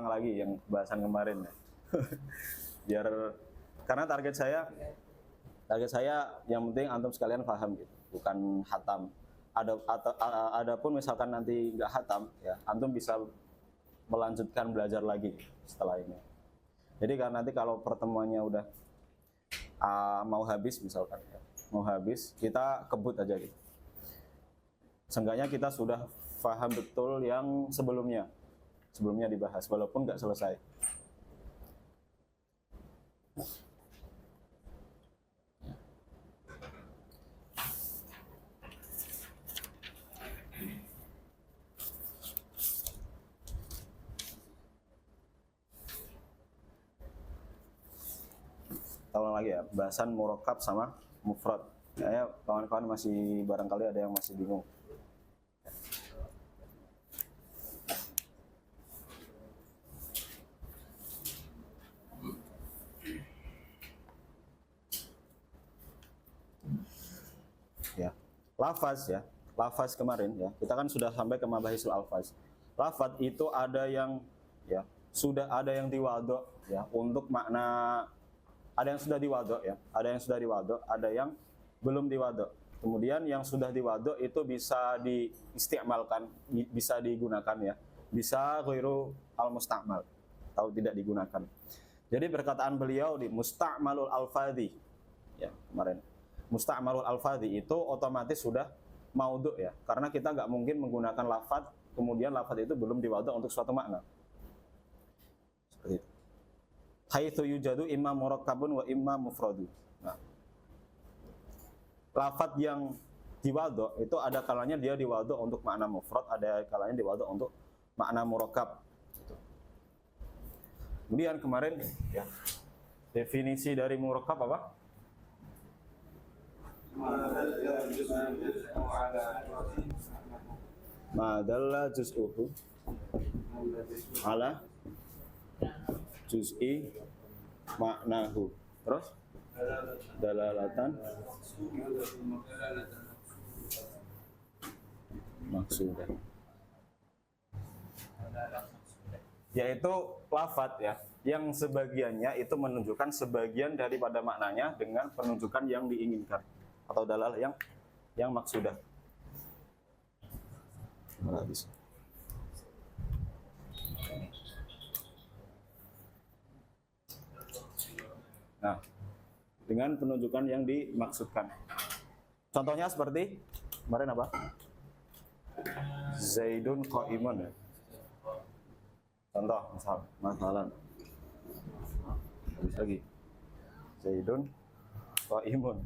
ulang lagi yang bahasan kemarin ya. Biar karena target saya yang penting antum sekalian paham gitu, bukan hatam. Adapun misalkan nanti nggak hatam ya, antum bisa melanjutkan belajar lagi setelah ini. Jadi karena nanti kalau pertemuannya udah mau habis misalkan ya, mau habis, kita kebut aja gitu. Seenggaknya kita sudah paham betul yang sebelumnya dibahas, walaupun nggak selesai. Ulang lagi ya, bahasan murakkab sama mufrad. Kayaknya kawan-kawan masih barangkali ada yang masih bingung. Ya, lafaz kemarin ya, kita kan sudah sampai ke mabahisul alfaz. Lafaz itu ada yang ya sudah ada yang diwadok ya untuk makna, ada yang sudah diwadok ya, ada yang belum diwadok. Kemudian yang sudah diwadok itu bisa diistimalkan, bisa digunakan ya, bisa ghairu al-musta'mal atau tidak digunakan. Jadi perkataan beliau di musta'malul alfadhi ya kemarin, musta'malul alfadhi itu otomatis sudah maudhu ya, karena kita nggak mungkin menggunakan lafadz kemudian lafadz itu belum diwadok untuk suatu makna. Seperti itu. Haitsu yujadu imma murakkabun wa imma mufradu. Nah, lafadz yang diwadok itu ada kalanya dia diwadok untuk makna mufrad, ada kalanya diwadok untuk makna murakkab. Gitu. Kemudian kemarin ya definisi dari murakkab apa? Madalla juz'uhu ala juz'i maknahu. Terus dalalatan maksudah, yaitu lafadz ya yang sebagiannya itu menunjukkan sebagian daripada maknanya dengan penunjukan yang diinginkan atau dalal yang maksudah. Habis. Nah, dengan penunjukan yang dimaksudkan. Contohnya seperti kemarin apa? Zaidun qa'imun. Contoh, masalan. Habis lagi. Zaidun qa'imun.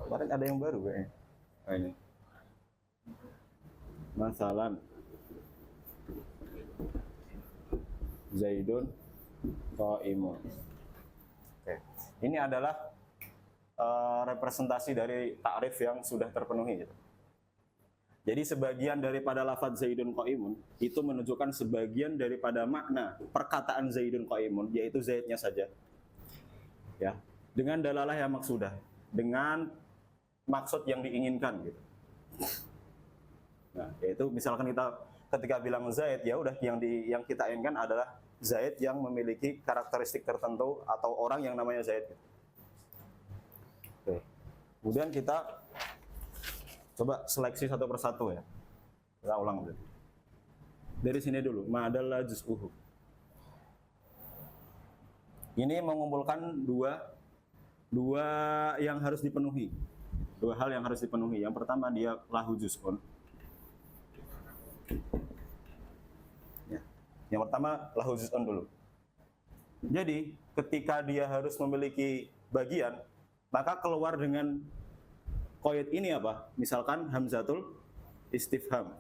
Kemarin ada yang baru kayaknya. Oh, ini. Masalan. Zaidun qa'imun. Oke. Ini adalah representasi dari ta'rif yang sudah terpenuhi gitu. Jadi sebagian daripada lafadz Zaidun qa'imun itu menunjukkan sebagian daripada makna perkataan Zaidun qa'imun, yaitu Zaidnya saja. Ya, dengan dalalah yang maksudah, dengan maksud yang diinginkan gitu. Nah, yaitu misalkan kita ketika bilang Zaid, ya udah yang kita inginkan adalah Zaid yang memiliki karakteristik tertentu atau orang yang namanya Zaid. Oke. Kemudian kita coba seleksi satu persatu ya. Kita ulang dulu. Dari sini dulu, ma'adalla juz'uhu. Ini mengumpulkan dua yang harus dipenuhi. Dua hal yang harus dipenuhi. Yang pertama dia lahu juz'un. Ya. Yang pertama lahu juz'un dulu. Jadi ketika dia harus memiliki bagian, maka keluar dengan qaid ini apa? Misalkan hamzatul istifham.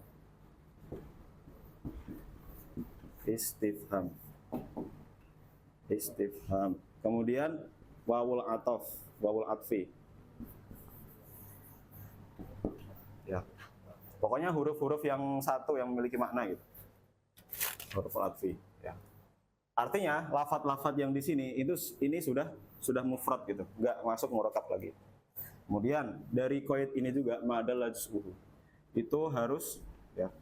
Istifham. Kemudian wawul atof, wawul atfi. Ya. Pokoknya huruf-huruf yang satu yang memiliki makna gitu. Huruf atfi, ya. Artinya lafadz-lafadz yang di sini ini sudah mufrad gitu, enggak masuk murakkab lagi. Kemudian dari qaid ini juga ma'adalla juz'uhu. Itu harus ya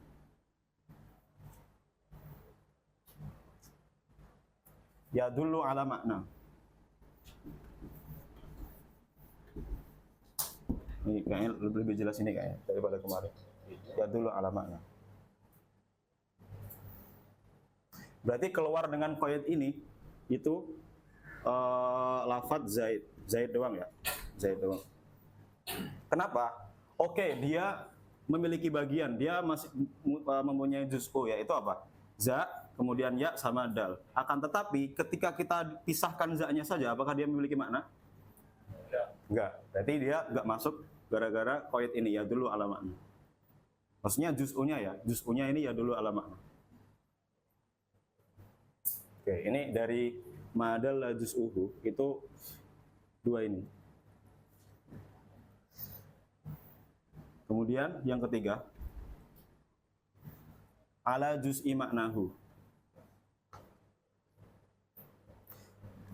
Yadullu ala makna. Ini kayaknya lebih jelas ini kayaknya daripada kemarin. Yadullu ala makna. Berarti keluar dengan qaid ini itu lafadz zaid. Zaid doang ya. Zaid doang. Kenapa? Oke, dia memiliki bagian, dia masih mempunyai juz'u, yaitu apa? Za, kemudian ya sama dal. Akan tetapi ketika kita pisahkan za-nya saja, apakah dia memiliki makna? Enggak. Berarti dia enggak masuk gara-gara qaid ini ya dulu ala makna. Maksudnya juz'unya ya, juz'unya ini ya dulu ala makna. Oke, ini dari madal juz'uhu itu dua ini. Kemudian yang ketiga, ala juz'i maknahu.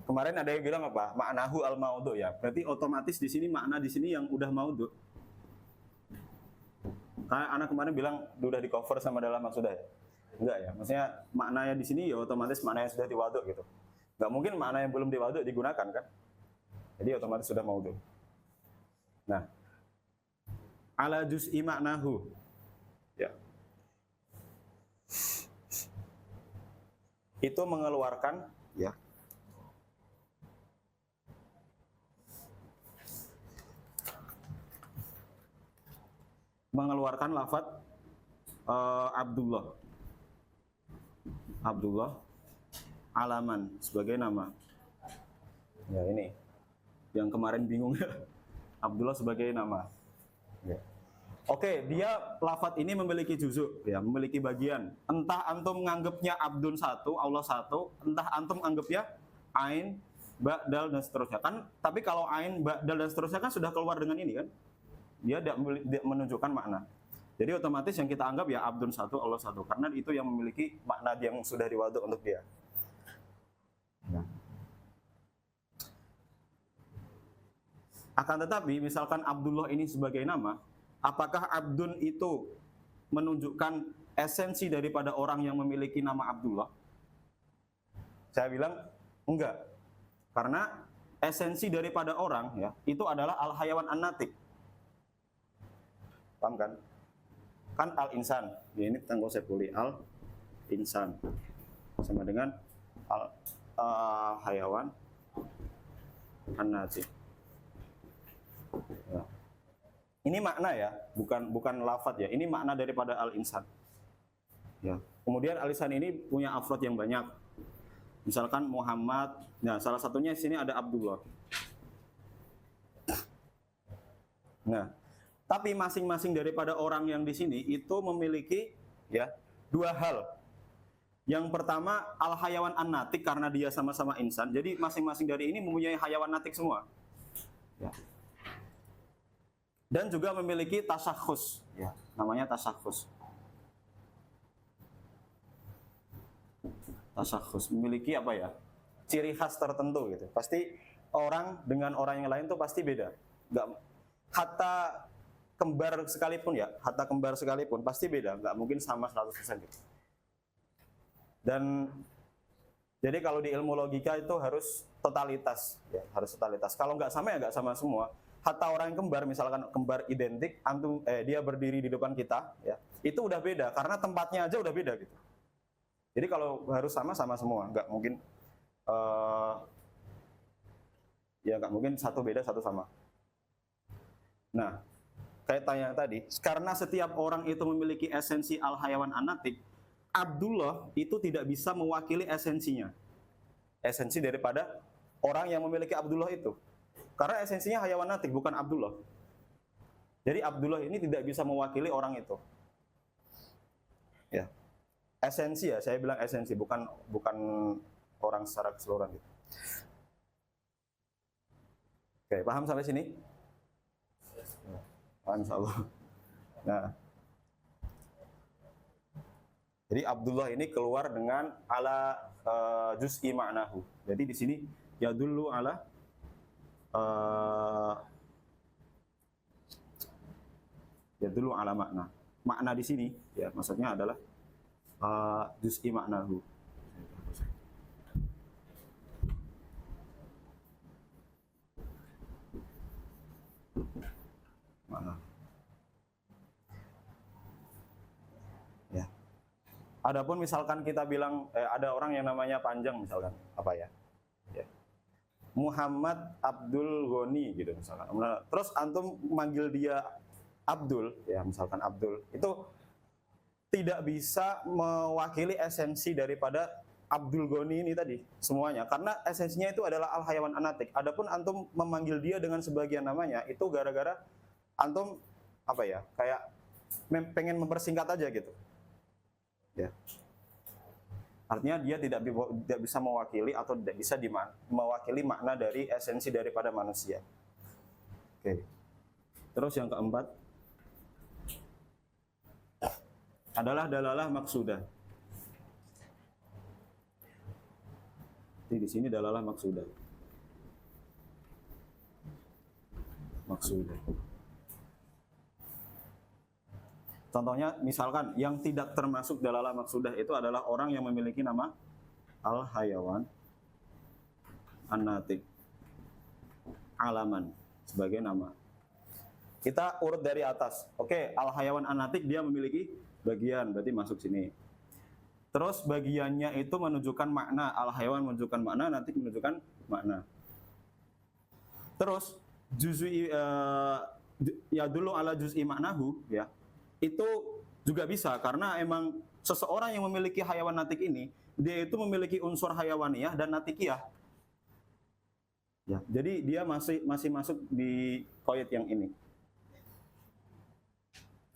Kemarin ada yang bilang apa? Maknahu al maudhu ya. Berarti otomatis di sini makna di sini yang udah maudhu. Karena anak kemarin bilang udah di cover sama dalam sudah ya. Enggak ya. Maksudnya maknanya di sini ya otomatis makna yang sudah diwadhu gitu. Enggak mungkin makna yang belum diwadhu digunakan kan? Jadi otomatis sudah maudhu. Nah, ala juz'i maknahu. Ya. Itu mengeluarkan ya. Mengeluarkan lafadz Abdullah. Abdullah alaman sebagai nama. Ya ini. Yang kemarin bingung ya. Abdullah sebagai nama. Ya. Oke, dia lafadz ini memiliki juzuk, ya, memiliki bagian. Entah antum menganggapnya abdun satu, Allah satu, entah antum anggapnya ain, ba, dal dan seterusnya kan. Tapi kalau ain, ba, dal dan seterusnya kan sudah keluar dengan ini kan. Dia tidak menunjukkan makna. Jadi otomatis yang kita anggap ya abdun satu, Allah satu, karena itu yang memiliki makna yang sudah diwaduk untuk dia. Nah. Akan tetapi misalkan Abdullah ini sebagai nama, apakah abdun itu menunjukkan esensi daripada orang yang memiliki nama Abdullah? Saya bilang enggak. Karena esensi daripada orang ya, itu adalah al-hayawan an-natik. Paham kan? Kan al-insan. Ya, ini tentang konsep puli al-insan. Sama dengan al-hayawan an-natik. Ya. Ini makna ya, bukan lafadz ya. Ini makna daripada al-insan. Ya. Kemudian al-insan ini punya afrod yang banyak. Misalkan Muhammad. Nah, salah satunya di sini ada Abdullah. Nah, tapi masing-masing daripada orang yang di sini itu memiliki ya dua hal. Yang pertama al-hayawan an-natik karena dia sama-sama insan. Jadi masing-masing dari ini mempunyai hayawan natik semua. Ya. Dan juga memiliki tasakhus, ya, namanya tasakhus. Tasakhus memiliki apa ya? Ciri khas tertentu gitu. Pasti orang dengan orang yang lain tuh pasti beda. Enggak, hatta kembar sekalipun ya, hatta kembar sekalipun pasti beda, enggak mungkin sama 100% gitu. Dan jadi kalau di ilmu logika itu harus totalitas, ya, harus totalitas. Kalau enggak sama ya enggak sama semua. Hatta orang yang kembar, misalkan kembar identik, dia berdiri di depan kita, ya, itu udah beda karena tempatnya aja udah beda gitu. Jadi kalau harus sama semua, nggak mungkin, ya nggak mungkin satu beda satu sama. Nah, kayak tanya tadi, karena setiap orang itu memiliki esensi al-hayawan an-natik, Abdullah itu tidak bisa mewakili esensinya, esensi daripada orang yang memiliki Abdullah itu. Karena esensinya hayawan natik, bukan Abdullah. Jadi Abdullah ini tidak bisa mewakili orang itu. Ya. Esensi ya, saya bilang esensi, bukan orang secara keseluruhan gitu. Oke, paham sampai sini? Paham insyaallah. Nah. Jadi Abdullah ini keluar dengan ala juz'i ma'nahu. Jadi di sini yadullu ala ya dulu ala makna. Makna di sini ya maksudnya adalah juz'i maknahu. Adapun misalkan kita bilang ada orang yang namanya panjang misalkan apa ya? Ya. Muhammad Abdul Ghani gitu misalkan. Terus antum manggil dia Abdul, ya misalkan Abdul, itu tidak bisa mewakili esensi daripada Abdul Ghani ini tadi semuanya, karena esensinya itu adalah al hayawan anatik. Adapun antum memanggil dia dengan sebagian namanya itu gara-gara antum apa ya, kayak pengen mempersingkat aja gitu. Ya. Artinya dia tidak bisa mewakili atau tidak bisa mewakili makna dari esensi daripada manusia. Oke. Terus yang keempat adalah dalalah maksudah. Di sini dalalah maksudah. Maksudah. Contohnya misalkan yang tidak termasuk dalalah maksudah itu adalah orang yang memiliki nama al-hayawan an-natik, alaman sebagai nama. Kita urut dari atas. Oke, al-hayawan an-natik dia memiliki bagian, berarti masuk sini. Terus bagiannya itu menunjukkan makna, al-hayawan menunjukkan makna, natik menunjukkan makna. Terus juz'i ya dulu ala juz'i maknahu ya. Itu juga bisa karena emang seseorang yang memiliki hayawan natik ini dia itu memiliki unsur hayawaniyah dan natikiyah. Ya, jadi dia masih masuk di qaid yang ini.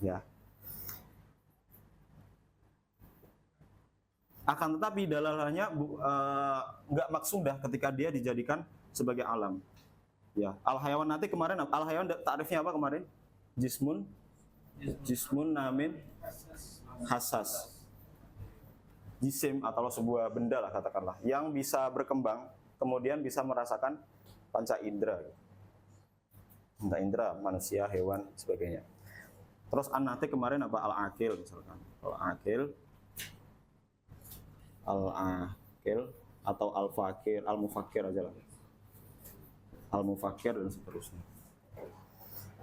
Ya. Akan tetapi dalalahnya nggak maksudah ketika dia dijadikan sebagai alam. Ya, al hayawan natik kemarin al hayawan ta'rifnya apa kemarin? Jismun namin hassas. Jisim atau sebuah benda lah katakanlah yang bisa berkembang kemudian bisa merasakan panca indera. Panca indera manusia, hewan, sebagainya. Terus an-natik kemarin apa? Al-akil misalkan. Al-akil atau al-fakir, al-mufakir aja lah. Al-mufakir dan seterusnya.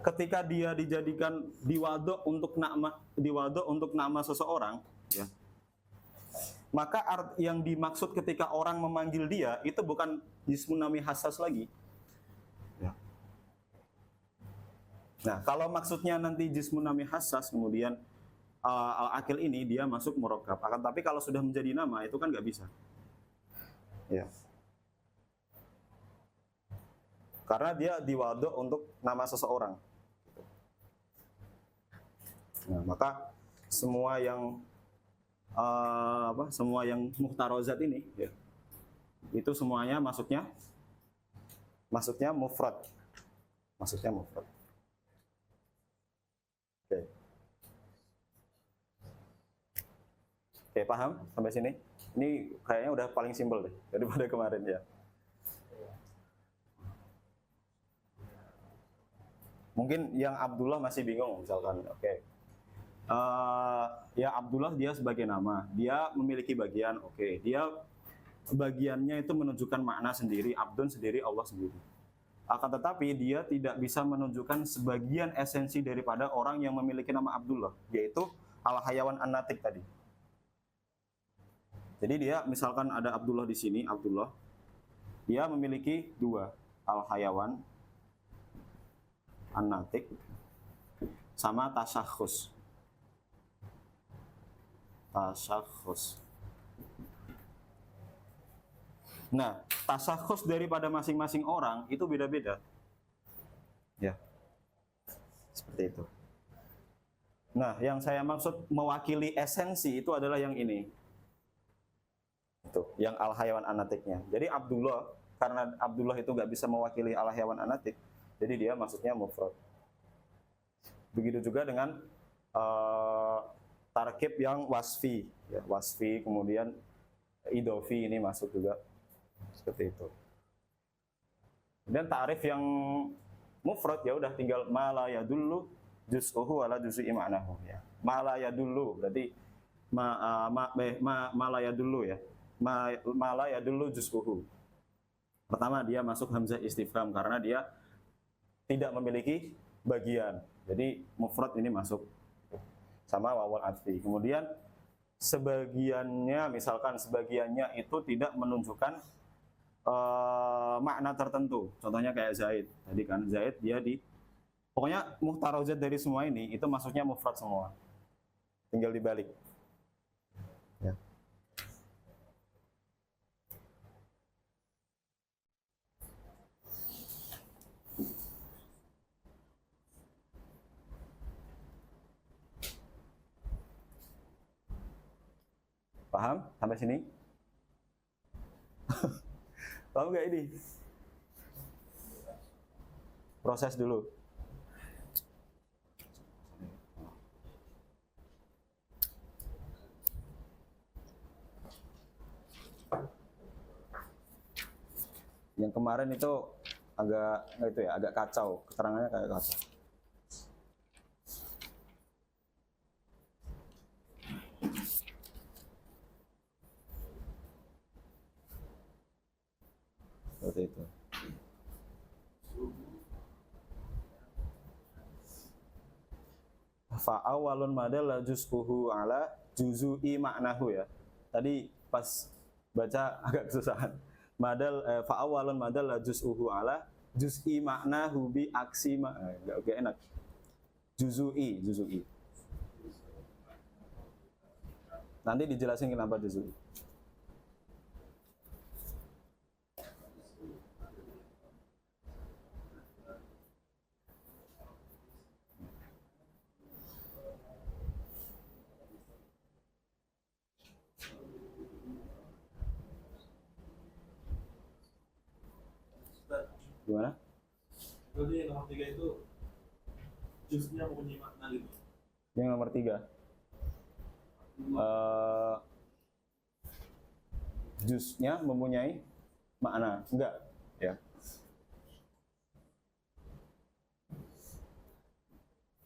Ketika dia dijadikan diwadok untuk nama seseorang, ya, maka yang dimaksud ketika orang memanggil dia itu bukan jismun nami hassas lagi. Ya. Nah, kalau maksudnya nanti jismun nami hassas, kemudian al-akil ini dia masuk murakkab. Akan tapi kalau sudah menjadi nama itu kan nggak bisa. Ya. Karena dia diwadok untuk nama seseorang. Nah, maka semua yang muhtarozat ini ya, itu semuanya masuknya mufrad. Oke, paham sampai sini? Ini kayaknya udah paling simpel deh daripada kemarin ya. Mungkin yang Abdullah masih bingung misalkan. Oke. Ya Abdullah dia sebagai nama, dia memiliki bagian, oke. Dia bagiannya itu menunjukkan makna sendiri, Abdun sendiri, Allah sendiri. Akan tetapi dia tidak bisa menunjukkan sebagian esensi daripada orang yang memiliki nama Abdullah, yaitu al-hayawan an-natik tadi. Jadi dia misalkan ada Abdullah di sini, Abdullah, dia memiliki dua, al-hayawan an-natik sama tasyakhus. Nah, tasakhus daripada masing-masing orang itu beda-beda. Ya. Seperti itu. Nah, yang saya maksud mewakili esensi itu adalah yang ini. Itu, yang al-hayawan anatiknya. Jadi Abdullah, karena Abdullah itu nggak bisa mewakili al-hayawan anatik, jadi dia maksudnya mufrad. Begitu juga dengan tarkib yang wasfi, ya, wasfi kemudian idofi ini masuk juga seperti itu. Dan ta'rif yang mufrad ya udah tinggal mala yadullu juz'uhu ala juz'i ma'nahu ya. Mala yadullu berarti mala yadullu ya. Mala yadullu juz'uhu. Pertama dia masuk hamzah istifham karena dia tidak memiliki bagian. Jadi mufrad ini masuk sama wawal atfi. Kemudian sebagiannya, misalkan sebagiannya itu tidak menunjukkan makna tertentu. Contohnya kayak Zaid. Tadi kan Zaid dia pokoknya muhtarozat dari semua ini itu maksudnya mufrad semua. Tinggal dibalik. Ya. Paham sampai sini? Paham nggak ini? Proses dulu. Yang kemarin itu agak kacau, keterangannya kayak kacau. Seperti itu. Fa'awalun madal juz'uhu ala juzui maknahu ya. Tadi pas baca agak kesusahan. Fa'awalun madal juz'uhu ala juz'i maknahu bi aksi enggak enak. Juzui. Nanti dijelasin kenapa juzui. Gimana? Jadi nomor 3 itu jusnya mempunyai makna gitu. Yang nomor 3 jusnya mempunyai makna, enggak ya?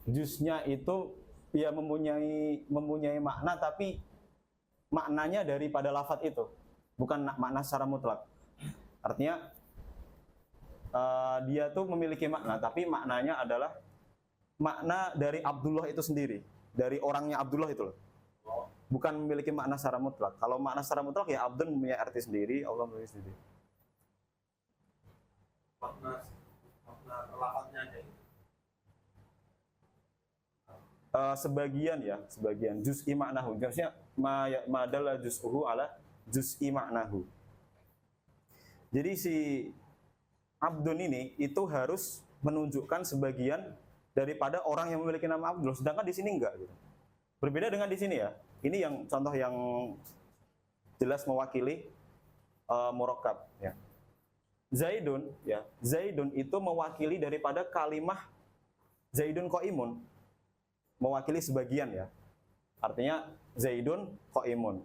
Jusnya itu ya mempunyai makna, tapi maknanya daripada lafadz itu, bukan makna secara mutlak. Artinya dia tuh memiliki makna, tapi maknanya adalah makna dari Abdullah itu sendiri, dari orangnya Abdullah itu loh. Bukan memiliki makna secara mutlak. Kalau makna secara mutlak ya Abdun mempunyai arti sendiri, Allah memiliki sendiri. Makna lafadznya aja gitu. Sebagian juz'i maknahu. Maksudnya madalla juz'uhu ala juz'i maknahu. Jadi si Abdun ini itu harus menunjukkan sebagian daripada orang yang memiliki nama Abdul, sedangkan di sini enggak gitu. Berbeda dengan di sini ya. Ini yang contoh yang jelas mewakili murakkab ya. Zaidun ya. Zaidun itu mewakili daripada kalimah Zaidun qaimun. Mewakili sebagian ya. Artinya Zaidun qaimun.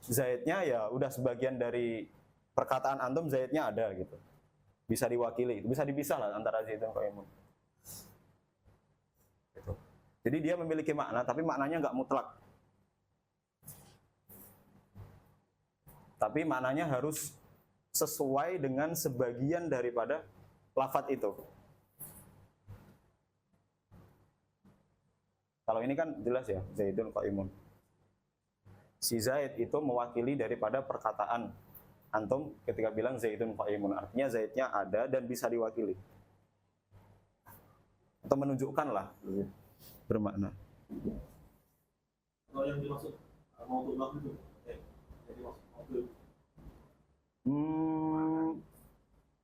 Zaidnya ya udah sebagian dari perkataan antum, Zaidnya ada gitu. Bisa diwakili, bisa dipisah lah antara Zaidun qaimun. Gitu. Jadi dia memiliki makna, tapi maknanya nggak mutlak. Tapi maknanya harus sesuai dengan sebagian daripada lafadz itu. Kalau ini kan jelas ya, Zaidun qaimun. Si Zaid itu mewakili daripada perkataan antum ketika bilang Zaidun qaimun, artinya Zaidnya ada dan bisa diwakili atau menunjukkan lah bermakna. Kalau yang dimaksud mautu lahu itu, jadi maksud mautu.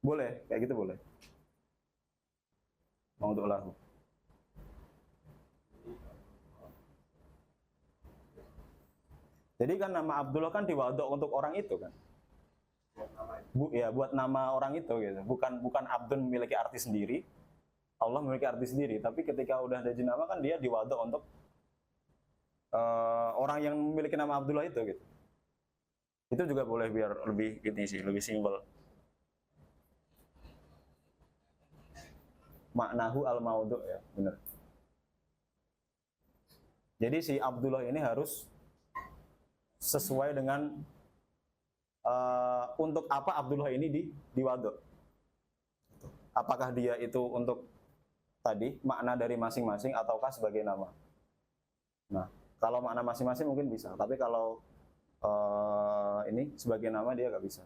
Boleh, kayak gitu boleh. Mautu lahu. Jadi kan nama Abdullah kan diwadok untuk orang itu kan. Buat nama orang itu gitu. Bukan Abdun memiliki arti sendiri, Allah memiliki arti sendiri. Tapi ketika udah ada jenama kan dia diwadok untuk orang yang memiliki nama Abdullah itu gitu. Itu juga boleh biar lebih ini sih, lebih simpel. Maknahu al-maudhu ya, benar. Jadi si Abdullah ini harus sesuai dengan untuk apa Abdullah ini diwadok. Apakah dia itu untuk tadi makna dari masing-masing ataukah sebagai nama. Nah, Kalau makna masing-masing mungkin bisa, tapi kalau ini sebagai nama dia nggak bisa.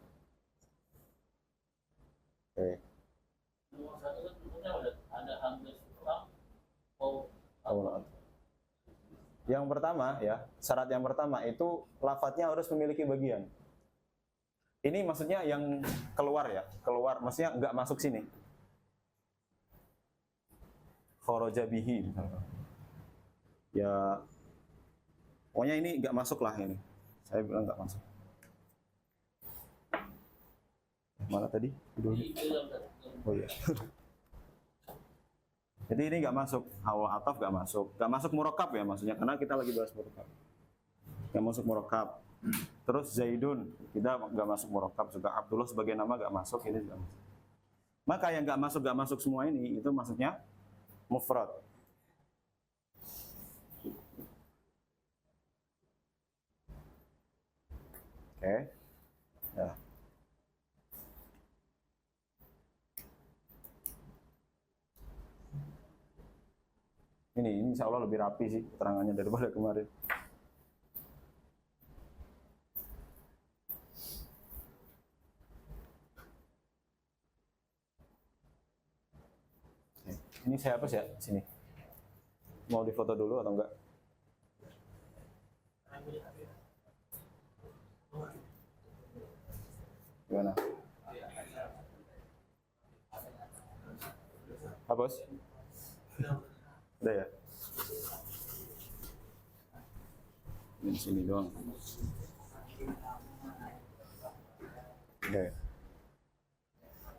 Oke. Nomor satu kan sebenarnya ada hampir kurang. Allah. Yang pertama ya, syarat yang pertama itu lafadznya harus memiliki bagian. Ini maksudnya yang keluar ya, keluar, maksudnya nggak masuk sini. Kharaja bihi misalkan. Ya, pokoknya ini nggak masuk lah ini. Saya bilang nggak masuk. Mana tadi? Oh iya. Jadi ini nggak masuk, awal ataf nggak masuk murakkab ya maksudnya, karena kita lagi bahas murakkab. Nggak masuk murakkab. Terus Zaidun, kita nggak masuk murakkab juga. Abdullah sebagai nama nggak masuk, ini juga masuk. Maka yang nggak masuk semua ini, itu maksudnya mufrad. Oke. Ya. Ini insya Allah lebih rapi sih keterangannya daripada kemarin. Oke. Ini saya hapus ya sini. Mau difoto dulu atau enggak? Gimana? Hapus? Udah ya? Di sini doang. Oke.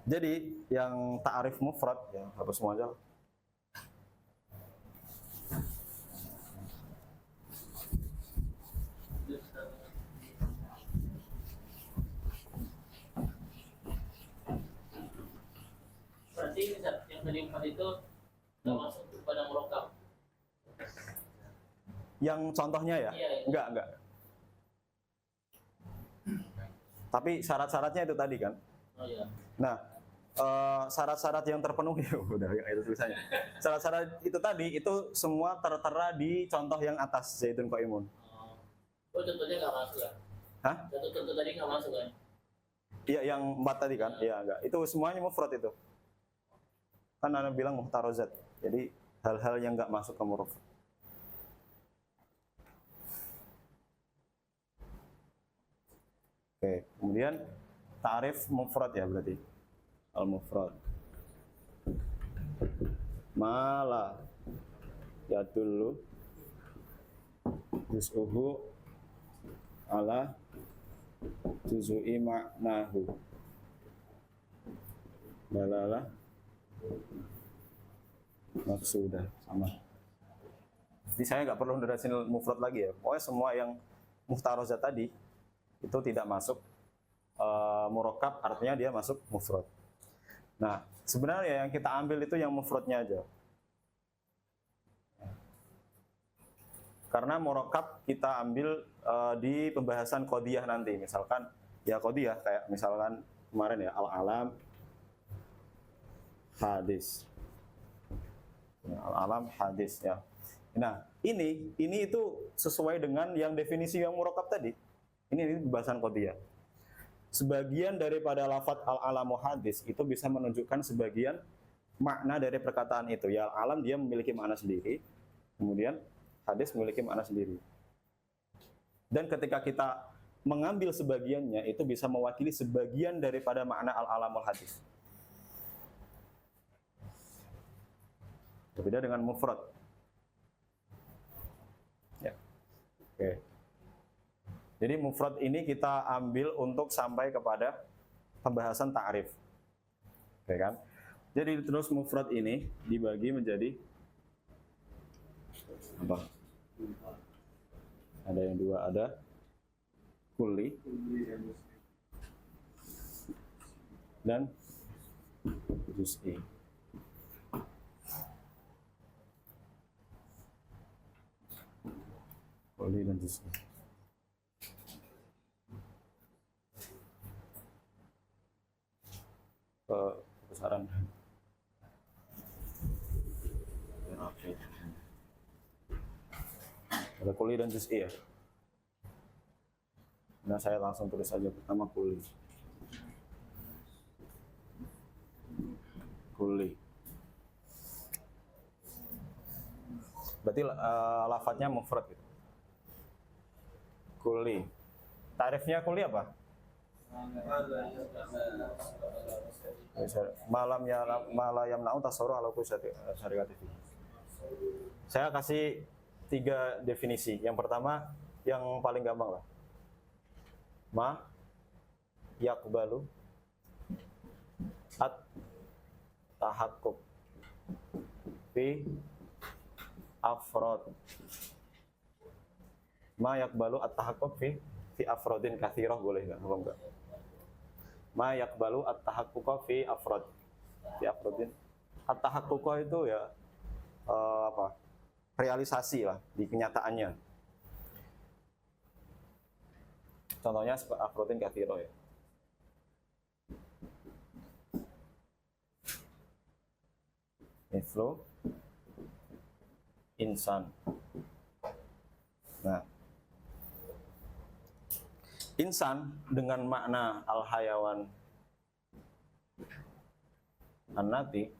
Jadi yang ta'arif mufrad ya hapus semua aja. Berarti yang tadi 4 itu nggak masuk pada murakkab. Yang contohnya ya? Iya. Enggak. Tapi syarat-syaratnya itu tadi kan? Oh iya. Nah, syarat-syarat yang terpenuhi udah itu tulisannya. Syarat-syarat itu tadi itu semua tertera di contoh yang atas Zaidun Qaimun. Oh, contohnya nggak masuk ya? Hah? Contoh tadi nggak masuk kan? Iya, yang 4 tadi kan? Iya, enggak. Itu semuanya mufrad itu. Kan Anda bilang muhtarozat. Jadi hal-hal yang enggak masuk ke muruf. Oke, kemudian ta'rif mufrad ya berarti. Al-mufrad. Mala yadullu juz'uhu ala juzui ma'nahu. Dalalah maksudah sama. Jadi saya nggak perlu jelasin mufrad lagi ya. Pokoknya semua yang muhtarozat tadi itu tidak masuk murakkab, artinya dia masuk mufrad. Nah, sebenarnya yang kita ambil itu yang mufradnya aja. Karena murakkab kita ambil di pembahasan qadiyah nanti. Misalkan ya qadiyah kayak misalkan kemarin ya al-alam hadis. Ya, al-alam hadis ya. Nah, ini itu sesuai dengan yang definisi yang murakkab tadi. Ini pembahasan qadiyah. Sebagian daripada lafadz al-alamu hadis itu bisa menunjukkan sebagian makna dari perkataan itu. Ya, alam dia memiliki makna sendiri, kemudian hadis memiliki makna sendiri. Dan ketika kita mengambil sebagiannya, itu bisa mewakili sebagian daripada makna al-alamul hadis. Berbeda dengan mufrad. Ya. Oke. Jadi mufrad ini kita ambil untuk sampai kepada pembahasan ta'rif. Oke kan? Jadi terus mufrad ini dibagi menjadi apa? Ada yang dua, ada kulli dan juz'i. Kulli dan juz'i. Besaran. Ada kuli dan juz'i ya. Nah, saya langsung tulis saja pertama kuli. Kuli. Berarti lafadznya mufrad gitu. Kuli. Tarifnya kuli apa? Malam na'u tasawwur ala kulli syari'ati. Saya kasih 3 definisi. Yang pertama yang paling gampang lah. Ma yaqbalu at tahaqquk fi afrod. Ma yaqbalu at tahaqquk fi afrodin katsirah, boleh enggak? Apa enggak? Ma yaqbalu at tahaqquq fi afrod. Fi afrodin. At tahaqquq itu ya apa? Realisasi lah di kenyataannya. Contohnya afrodin katsirah ya. Mithlu insan. Nah, insan dengan makna al-hayawan an-nati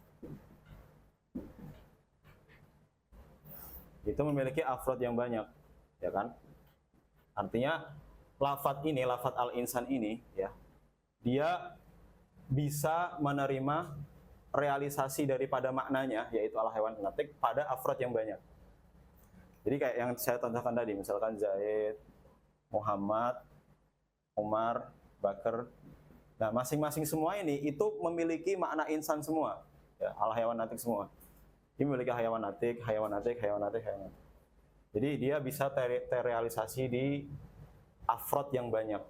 itu memiliki afrod yang banyak, ya kan? Artinya lafadz ini, lafadz al-insan ini ya, dia bisa menerima realisasi daripada maknanya, yaitu al-hayawan an-natik, pada afrod yang banyak. Jadi kayak yang saya contohkan tadi, misalkan Zaid, Muhammad, Umar, Bakar. Nah, masing-masing semua ini itu memiliki makna insan semua, ya, al-hayawan natik semua. Ini memiliki hayawan natik, hayawan natik, hayawan natik, hayawan natik. Jadi dia bisa terrealisasi di afrod yang banyak.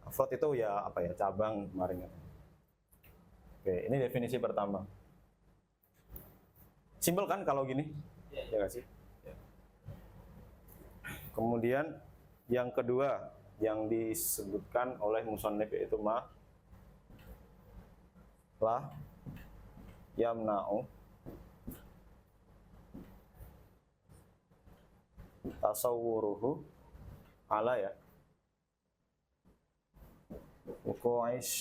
Afrod itu ya apa ya, cabang kemarin. Oke, ini definisi pertama. Simpel kan kalau gini? Ya nggak sih? Ya. Kemudian yang kedua yang disebutkan oleh musannif yaitu ma la yamna'u tasawwuruhu ala ya wuqu'is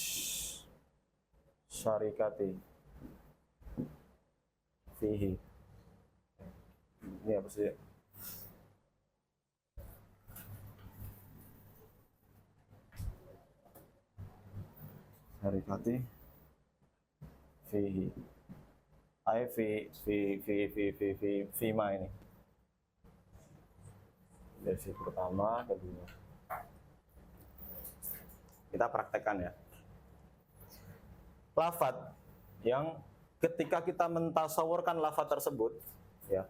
syarikati fihi. Ini apa sih? Syarikati fihi. Ai fi ma ini. Versi pertama, kedua. Kita praktekkan ya. Lafadz yang ketika kita mentasawurkan lafadz tersebut, ya,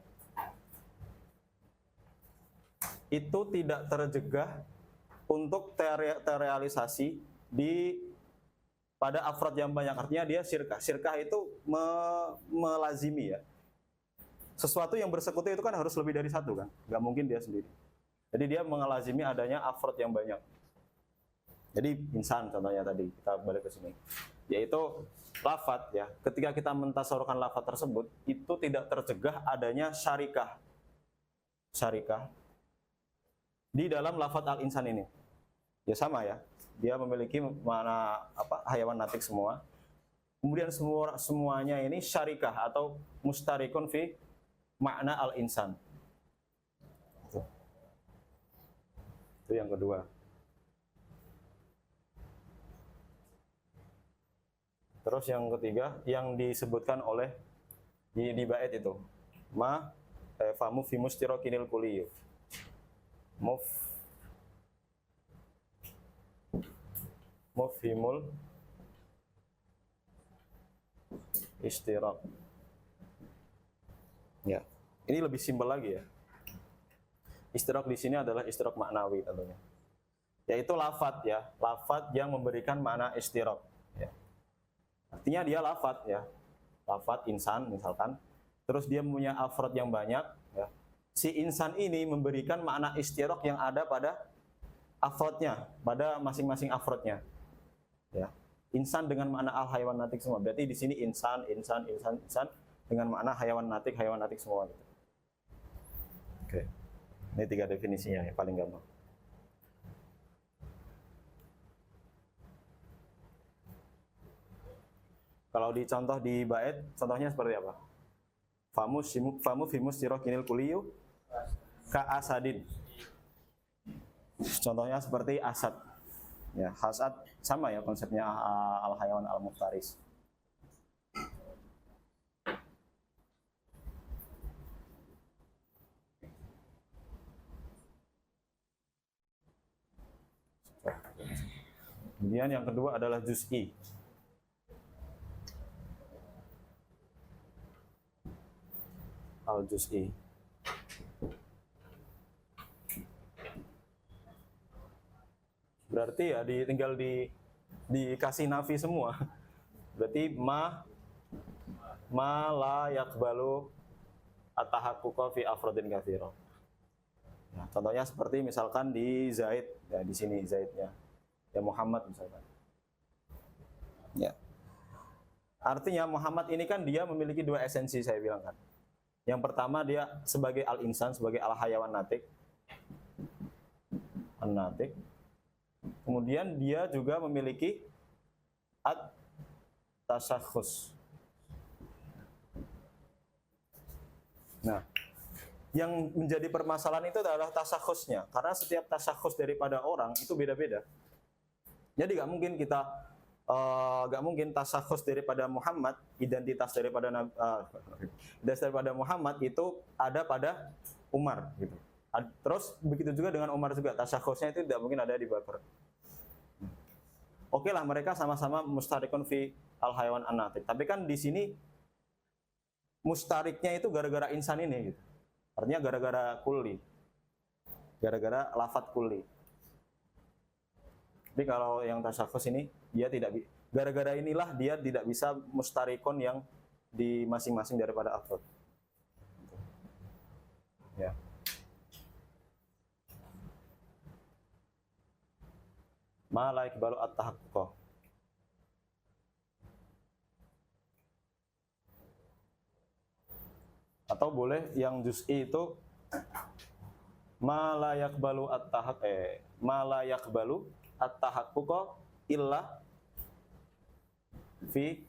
itu tidak terjegah untuk terrealisasi di pada afrod yang banyak. Artinya dia syirkah. Syirkah itu melazimi ya. Sesuatu yang bersekutu itu kan harus lebih dari satu kan, nggak mungkin dia sendiri. Jadi dia mengelazimi adanya afrod yang banyak. Jadi insan contohnya tadi, kita balik ke sini. Yaitu lafadz ya, ketika kita mentasawurkan lafadz tersebut, itu tidak tercegah adanya syarikah. Syarikah di dalam lafadz al-insan ini. Ya sama ya, dia memiliki mana apa hayawan natik semua. Kemudian semuanya ini syarikah atau mustarikun fi makna al-insan. Itu yang kedua. Terus yang ketiga yang disebutkan oleh di bait itu ma famu fi mustirakinil kulli. Mufhimul istirak. Ya, ini lebih simpel lagi ya. Istirak di sini adalah istirak maknawi tentunya. Yaitu lafadz ya, lafadz yang memberikan makna istirak. Ya. Artinya dia lafadz ya, lafadz insan misalkan. Terus dia punya afrod yang banyak. Ya. Si insan ini memberikan makna istirak yang ada pada afrodnya, pada masing-masing afrodnya. Ya. Insan dengan makna al hayawan natik semua. Berarti di sini insan dengan makna hayawan natik semua. Gitu. Oke. Ini 3 definisinya yang paling gampang. Kalau dicontoh di bait, contohnya seperti apa? Famu fimus sirokinil kuliyu ka asadin. Contohnya seperti asad. Ya, hasad sama ya konsepnya al hayawan al muftaris. Kemudian yang kedua adalah juz'i. Al-juz'i. Berarti ya tinggal dikasih nafi semua. Berarti ma la yaqbalu at-tahaqquqa fi afrodin katsira. Nah, contohnya seperti misalkan di Zaid, ya di sini Zaidnya. Ya Muhammad misalkan. Ya. Artinya Muhammad ini kan dia memiliki 2 esensi saya bilang kan. Yang pertama dia sebagai al-insan, sebagai al-hayawan natik. An-natik. Kemudian dia juga memiliki at-tasyakhus. Nah, yang menjadi permasalahan itu adalah tasyakhusnya. Karena setiap tasyakhus daripada orang itu beda-beda. Jadi nggak mungkin tasyakhus daripada Muhammad, identitas daripada Muhammad itu ada pada Umar gitu. Terus begitu juga dengan Umar juga, tasyakhusnya itu tidak mungkin ada di Bakar. Oke lah, mereka sama-sama mustarikun fi al-hayawan an-natik. Tapi kan di sini mustariknya itu gara-gara insan ini gitu. Artinya gara-gara kulli. Gara-gara lafadz kulli. Tapi kalau yang tasyakhus ini dia tidak gara-gara inilah dia tidak bisa mustarikun yang di masing-masing daripada afrod. Ya. Ma la iqbalu at-tahaqquq. Atau boleh yang juz'i itu ma la yaqbalu at-tahaqquq illa fi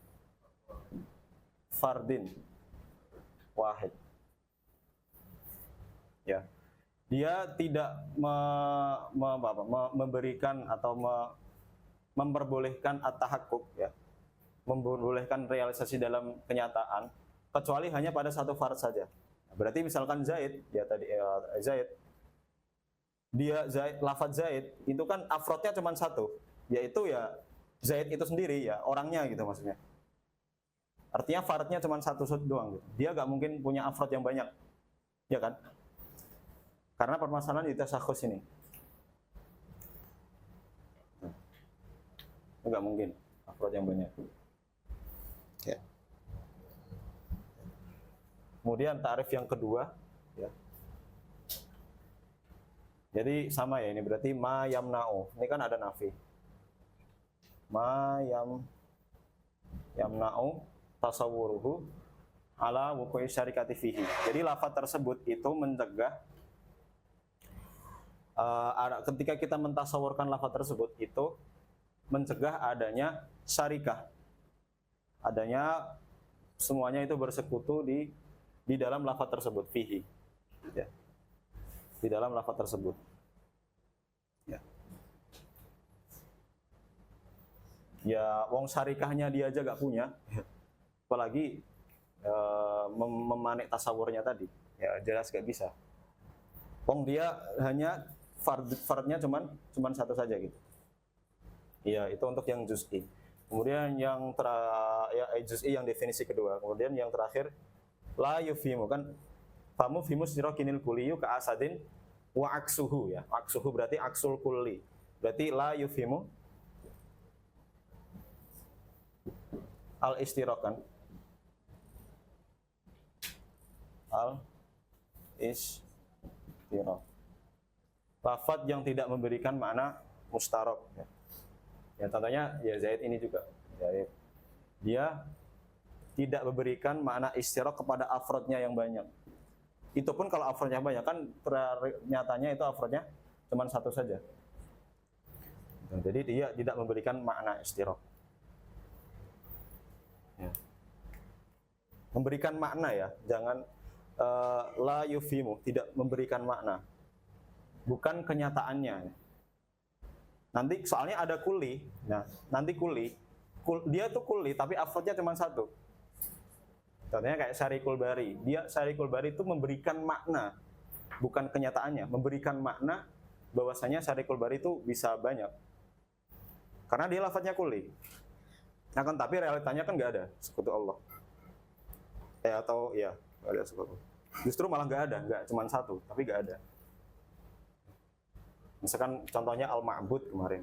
fardin wahid. Ya. Dia tidak memberikan atau memperbolehkan at-tahaqquq ya. Memperbolehkan realisasi dalam kenyataan kecuali hanya pada satu fard saja. Berarti misalkan Zaid, ya tadi Zaid, lafadz Zaid itu kan afrodnya cuma satu, yaitu ya Zaid itu sendiri ya, orangnya gitu maksudnya. Artinya fardnya cuma satu doang gitu. Dia nggak mungkin punya afrod yang banyak, ya kan? Karena permasalahan di tasyakhus ini. Nggak mungkin afrod yang banyak. Ya. Kemudian ta'rif yang kedua, ya. Jadi sama ya, ini berarti ma yamna'u. Ini kan ada nafi. Ma yamna'u tasawwuruhu ala wuqu'i syarikati fihi. Jadi lafaz tersebut itu mencegah ketika kita mentasawurkan lafaz tersebut itu mencegah adanya syarikah. Adanya semuanya itu bersekutu di dalam lafaz tersebut fihi. Ya. Di dalam lafaz tersebut. Ya. Ya, wong syarikahnya dia aja gak punya, apalagi memanik tasawurnya tadi. Ya jelas gak bisa. Wong dia hanya fardnya cuman satu saja gitu. Iya, itu untuk yang juz'i. Kemudian yang juz'i yang definisi kedua. Kemudian yang terakhir la yufimu kan famu fimus sirokinil kuliyu ka asadin wa aksuhu ya. Aksuhu berarti aksul kulli. Berarti la yufimu al istirokan. Al istirok. Lafadz yang tidak memberikan makna mustarok. Ya. Ya contohnya ya Zaid ini juga. Zaid. Dia tidak memberikan makna istirok kepada afrodnya yang banyak. Itu pun kalau afrodnya banyak, kan nyatanya itu afrodnya cuma satu saja. Jadi dia tidak memberikan makna istiraq. Ya. Memberikan makna ya, jangan la yufimu, tidak memberikan makna. Bukan kenyataannya. Nanti soalnya ada kuli. Nah, nanti kuli, dia tuh kuli tapi afrodnya cuma satu. Contohnya kayak Syarikul Bari. Dia Syarikul Bari itu memberikan makna, bukan kenyataannya, memberikan makna bahwasanya Syarikul Bari itu bisa banyak. Karena dia lafadznya kuli. Nah kan tapi realitanya kan nggak ada sekutu Allah. Atau ya nggak ada sekutu. Justru malah nggak ada, nggak cuma satu, tapi nggak ada. Misalkan contohnya Al-Ma'bud kemarin.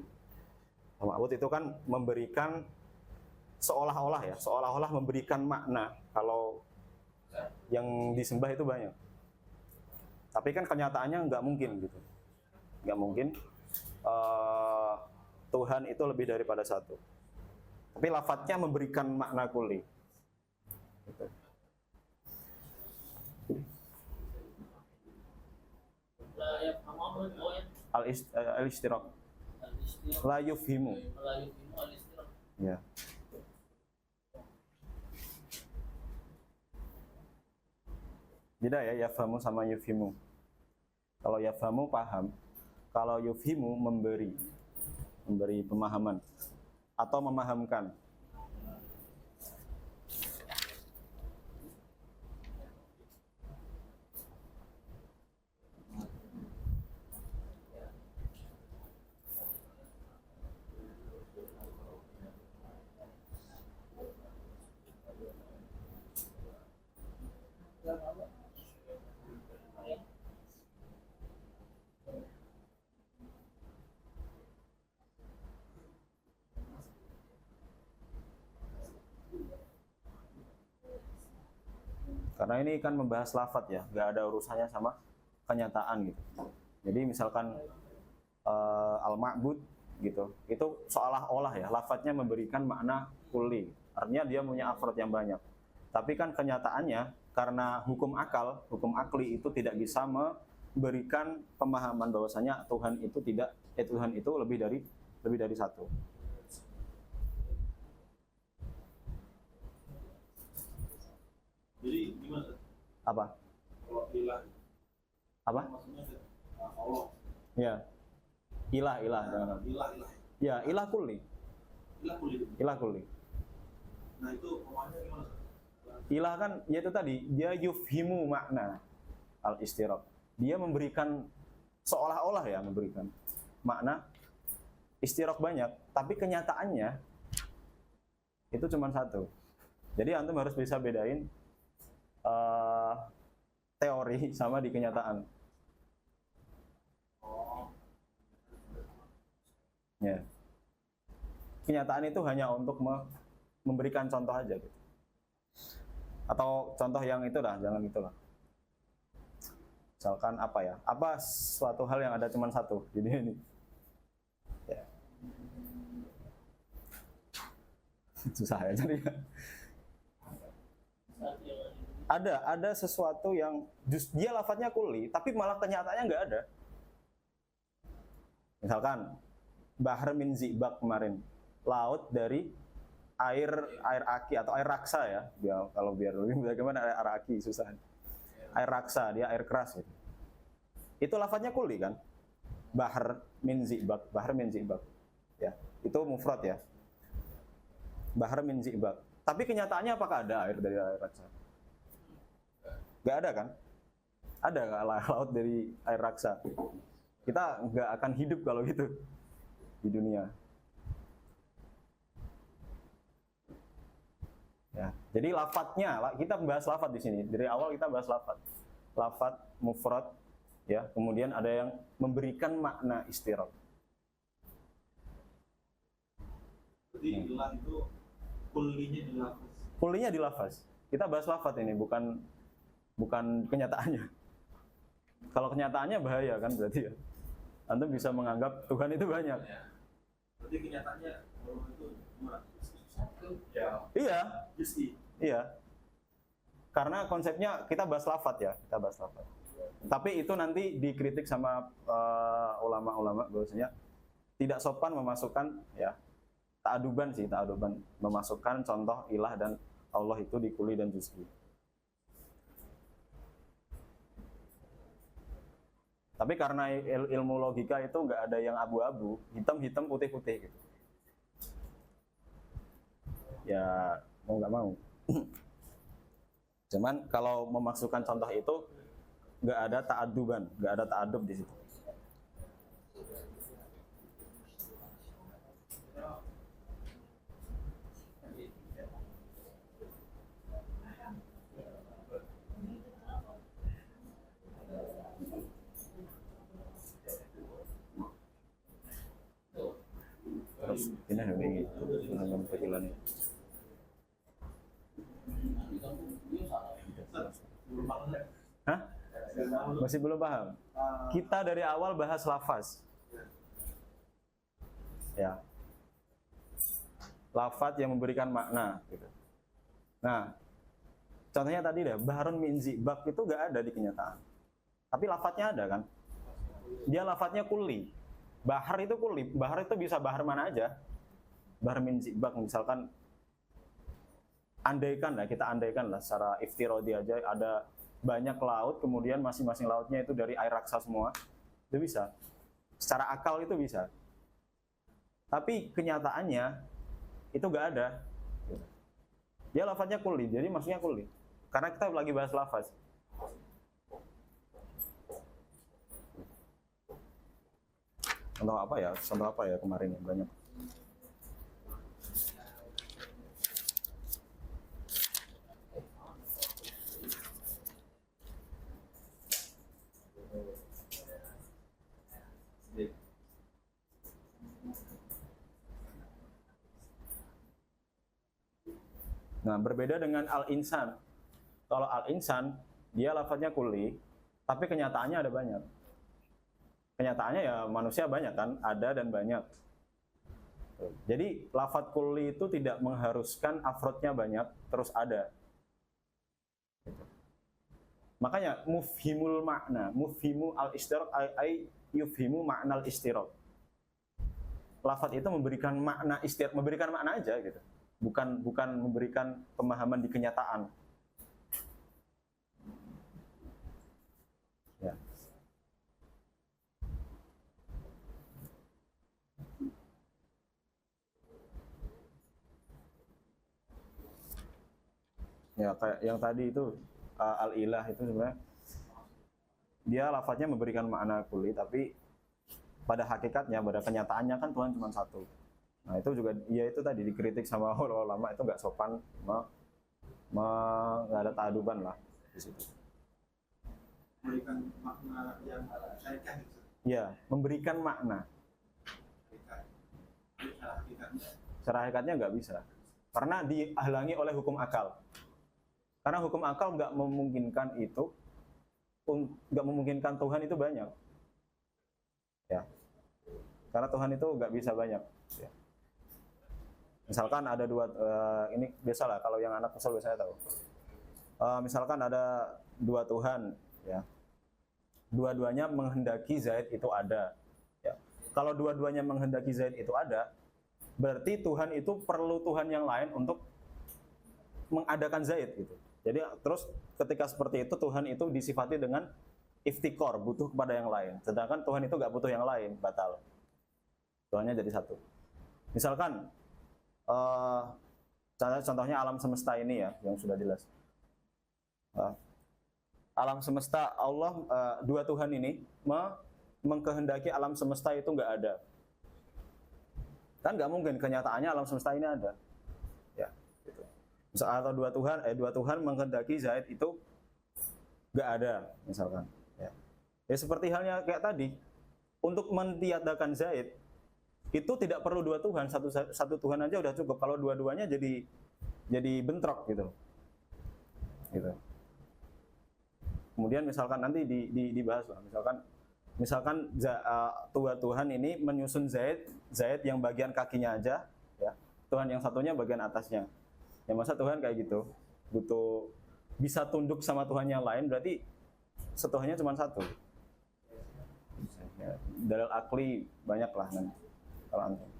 Al-Ma'bud itu kan memberikan seolah-olah ya, seolah-olah memberikan makna kalau yang disembah itu banyak. Tapi kan kenyataannya nggak mungkin gitu. Nggak mungkin Tuhan itu lebih daripada satu. Tapi lafadznya memberikan makna kuli. Gitu. Al-istiraq. La yufhimu. Ya. Beda ya, yafhamu sama yufhimu. Kalau yafhamu paham, kalau yufhimu memberi pemahaman atau memahamkan. Karena ini kan membahas lafadz ya, nggak ada urusannya sama kenyataan gitu. Jadi misalkan al-ma'bud gitu, itu seolah-olah ya, lafadznya memberikan makna kuli. Artinya dia punya afrod yang banyak. Tapi kan kenyataannya karena hukum akal, hukum akli itu tidak bisa memberikan pemahaman bahwasanya Tuhan itu Tuhan itu lebih dari satu. Jadi gimana? Apa? Kalau ilah. Apa? Maksudnya Allah. Ya. Ilah jangan. Ilah. Ya, ilah kuli. Ilah kuli. Nah, itu pemahamannya gimana? Ilah kan yaitu tadi, dia yufhimu makna al-istiraq. Dia memberikan seolah-olah ya memberikan makna istiraq banyak, tapi kenyataannya itu cuma satu. Jadi antum harus bisa bedain teori sama di kenyataan. Ya. Kenyataan itu hanya untuk memberikan contoh aja gitu. Atau contoh yang itu dah, jangan itulah. Misalkan apa ya? Apa suatu hal yang ada cuma satu di dunia ini? Ya. Susah ya jadi. Ada sesuatu yang dia lafadznya kuli, tapi malah kenyataannya nggak ada. Misalkan Bahr min Zibak kemarin, laut dari air aki atau air raksa ya, kalau biar lebih bagaimana air aki susah. Air raksa, dia air keras gitu. Itu lafadznya kuli kan? Bahr min Zibak, ya itu mufrad ya. Bahr min Zibak. Tapi kenyataannya apakah ada air dari air raksa? Gak ada kan? Ada nggak laut dari air raksa? Kita nggak akan hidup kalau gitu di dunia. Ya, jadi lafadznya, kita membahas lafadz di sini. Dari awal kita bahas lafadz. Lafadz mufrad, ya. Kemudian ada yang memberikan makna istiraq. Jadi ilah itu kulinya di lafaz. Kulinya di lafaz. Kita bahas lafadz ini, bukan kenyataannya. Kalau kenyataannya bahaya kan berarti ya. Antum bisa menganggap Tuhan itu banyak. Berarti kenyataannya Allah itu cuma satu. ya. Iya. Justi. Iya. karena konsepnya kita bahas lafadz ya, kita bahas lafadz. Tapi itu nanti dikritik sama ulama-ulama bahwasanya tidak sopan memasukkan ya ta'aduban memasukkan contoh ilah dan Allah itu di kuli dan juz'i. Tapi karena ilmu logika itu nggak ada yang abu-abu, hitam-hitam, putih-putih gitu. Ya mau nggak mau. Cuman kalau memasukkan contoh itu nggak ada ta'aduban, nggak ada ta'adub di situ. Terus ini dengan perkilannya. Hah? Masih belum paham? Kita dari awal bahas lafaz. Ya. Lafaz yang memberikan makna gitu. Nah, contohnya tadi deh, baharun min zibak itu gak ada di kenyataan. Tapi lafaznya ada kan? Dia lafaznya kulli. Bahar itu kulli. Bahar itu bisa bahar mana aja. Bahar min zibak misalkan, andaikan lah, kita andaikan lah secara iftirodi aja ada banyak laut, kemudian masing-masing lautnya itu dari air raksa semua, itu bisa. Secara akal itu bisa. Tapi kenyataannya itu gak ada. Dia lafaznya kulli, jadi maksudnya kulli. Karena kita lagi bahas lafaz. Contoh apa ya? Contoh apa ya kemarin yang banyak. Nah, berbeda dengan al-insan. Kalau al-insan, dia lafaznya kulli, tapi kenyataannya ada banyak. Kenyataannya ya manusia banyak kan, ada dan banyak. Jadi lafaz kulli itu tidak mengharuskan afrodnya banyak, terus ada. Makanya mufhimul makna, mufhimu al-istiraq ay yufhimu makna al-istiraq. Lafaz itu memberikan makna istiraq, memberikan makna aja gitu. Bukan memberikan pemahaman di kenyataan. Ya. Ya kayak yang tadi itu al-ilah itu sebenarnya dia lafadznya memberikan makna kulli, tapi pada hakikatnya, pada kenyataannya kan Tuhan cuma satu. Nah itu juga, ya itu tadi dikritik sama ulama itu nggak sopan, nggak ada ta'aduban lah di situ. Memberikan makna yang syarikat gitu. Ya, memberikan makna. Secara hakikatnya nggak bisa, karena dihalangi oleh hukum akal. Karena hukum akal nggak memungkinkan itu, nggak memungkinkan Tuhan itu banyak. Ya, karena Tuhan itu nggak bisa banyak. Ya. Misalkan ada dua, ini biasalah kalau yang anak usul biasanya tahu. Misalkan ada dua Tuhan, ya, dua-duanya menghendaki Zaid itu ada. Ya. Kalau dua-duanya menghendaki Zaid itu ada, berarti Tuhan itu perlu Tuhan yang lain untuk mengadakan Zaid gitu. Jadi terus ketika seperti itu Tuhan itu disifati dengan iftikor, butuh kepada yang lain. Sedangkan Tuhan itu nggak butuh yang lain, batal. Tuhannya jadi satu. Misalkan contohnya alam semesta ini ya, yang sudah jelas. Alam semesta Allah, dua Tuhan ini mengkehendaki alam semesta itu nggak ada. Kan nggak mungkin kenyataannya alam semesta ini ada. Ya, gitu. Atau dua Tuhan mengkehendaki Zaid itu nggak ada, misalkan. Ya. Ya seperti halnya kayak tadi, untuk mentiadakan Zaid itu tidak perlu dua Tuhan, satu Tuhan aja udah cukup. Kalau dua-duanya jadi bentrok gitu. Gitu. Kemudian misalkan nanti dibahas lah, misalkan dua Tuhan ini menyusun Zaid yang bagian kakinya aja, ya. Tuhan yang satunya bagian atasnya. Ya masa Tuhan kayak gitu, butuh bisa tunduk sama Tuhan yang lain, berarti setuhannya cuma satu. Ya, dalil akli banyak lah nanti kalau antum.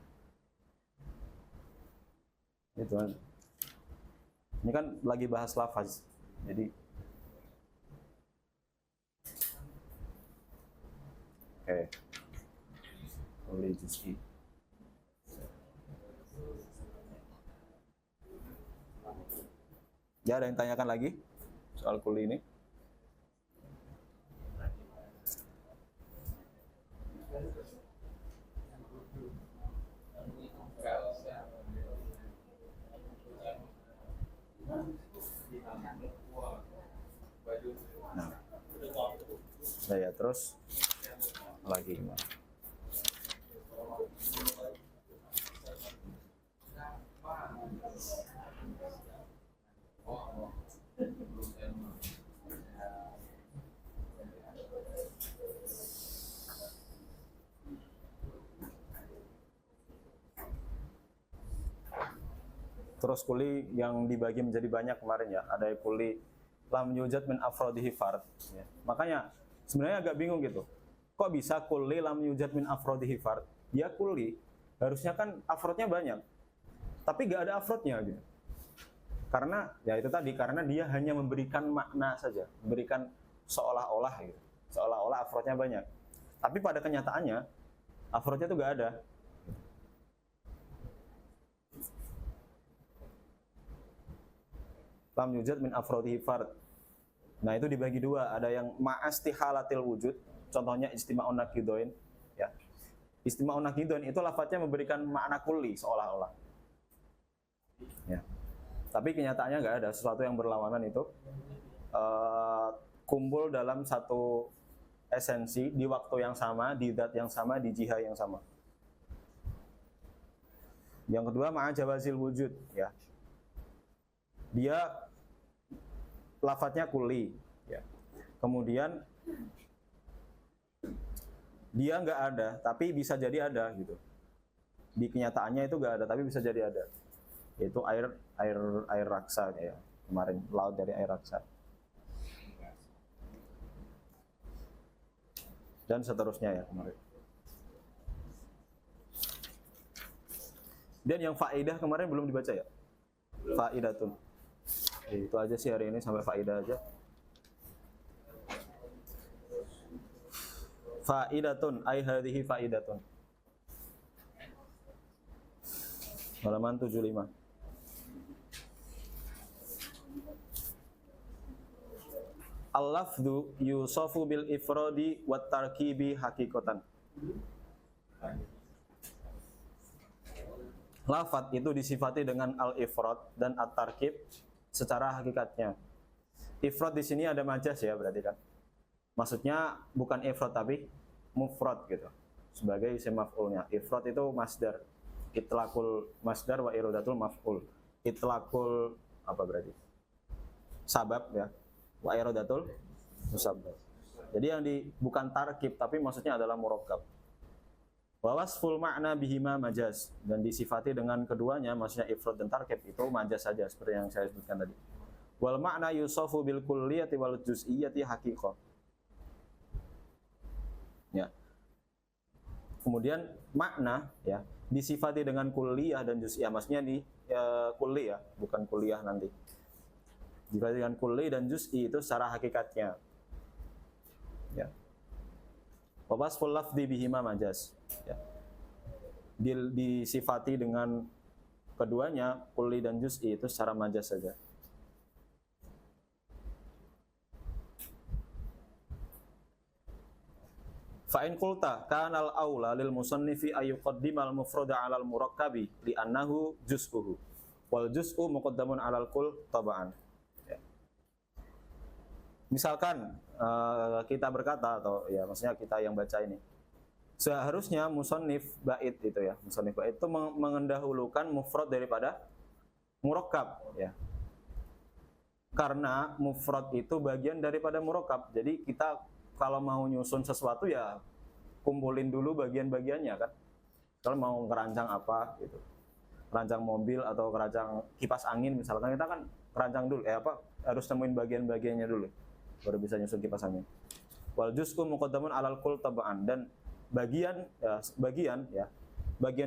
Itu ini kan lagi bahas lafaz, jadi oke. Oleh juz'i. Ya, ada yang tanyakan lagi soal kuli ini? Nah, ya terus lagi gimana? Terus kuli yang dibagi menjadi banyak kemarin ya, ada kuli lam yujad min afrodihi fard ya. Makanya sebenarnya agak bingung gitu, kok bisa kuli lam yujad min afrodihi fard? Dia kuli, harusnya kan afrodnya banyak, tapi gak ada afrodnya gitu. Karena ya itu tadi, karena dia hanya memberikan makna saja, memberikan seolah-olah gitu, seolah-olah afrodnya banyak, tapi pada kenyataannya afrodnya tuh gak ada. Lam yujad min afrodihi fard. Nah, itu dibagi dua, ada yang ma'astihalatil wujud, contohnya istima'un naqidain ya. Istima'un naqidain itu lafadznya memberikan makna kulli seolah-olah. Ya. Tapi kenyataannya nggak ada, sesuatu yang berlawanan itu kumpul dalam satu esensi di waktu yang sama, di zat yang sama, di jihah yang sama. Yang kedua ma'ajawazil wujud ya. Dia lafadznya kulli ya. Kemudian dia nggak ada tapi bisa jadi ada gitu. Di kenyataannya itu nggak ada tapi bisa jadi ada. Yaitu air raksa ya. Kemarin laut dari air raksa. Dan seterusnya ya kemarin. Dan yang faedah kemarin belum dibaca ya. Faidatun. Itu aja sih hari ini, sampai faidah aja. Faidatun, ai hadhihi faidatun. Halaman 75. Al-lafdhu yusafu bil ifradi wat tarkibi haqiqatan. Lafadz itu disifati dengan al-ifrad dan at-tarkib secara hakikatnya. Ifrad di sini ada majaz ya berarti kan. Maksudnya bukan ifrad tapi mufrad gitu. Sebagai isim maf'ulnya. Ifrad itu masdar. Itlaqul masdar wa iradatul maf'ul. Itlaqul apa berarti? Sabab ya. Wa iradatul musabbab. Jadi yang bukan tarkib tapi maksudnya adalah murakkab. Wa wasful ma'na bihima majaz, dan disifati dengan keduanya maksudnya ifrad dan tarkib itu majaz saja seperti yang saya sebutkan tadi. Wal ma'na yusafu bil kulliyati wal juz'iyyati haqiqah. Ya. Kemudian makna ya disifati dengan kulliyah dan juz'iyah, maksudnya di kulli ya, bukan kuliah nanti. Disifati dengan kulli dan juz'i itu secara hakikatnya. Ya. Wa wasful lafdhi bihima majaz. Ya. Disifati dengan keduanya kulli dan juz'i itu secara majaz saja. Fa in qulta kana al aula lil musannifi ay yuqaddima al mufrada 'ala al murakkabi li annahu juz'uhu wal juz'u muqaddamun 'ala al kull tab'an. Ya. Misalkan kita berkata, atau ya maksudnya kita yang baca ini, seharusnya musannif bait itu ya, musannif bait itu mengendahulukan mufrad daripada murakkab ya. Karena mufrad itu bagian daripada murakkab. Jadi kita kalau mau nyusun sesuatu ya kumpulin dulu bagian-bagiannya kan. Kalau mau ngerancang apa gitu. Kerancang mobil atau kerancang kipas angin misalkan, kita kan kerancang dulu, harus nemuin bagian-bagiannya dulu, baru bisa nyusun kipas angin. Wal juz'u muqaddamun 'alal kull tab'an, dan bagian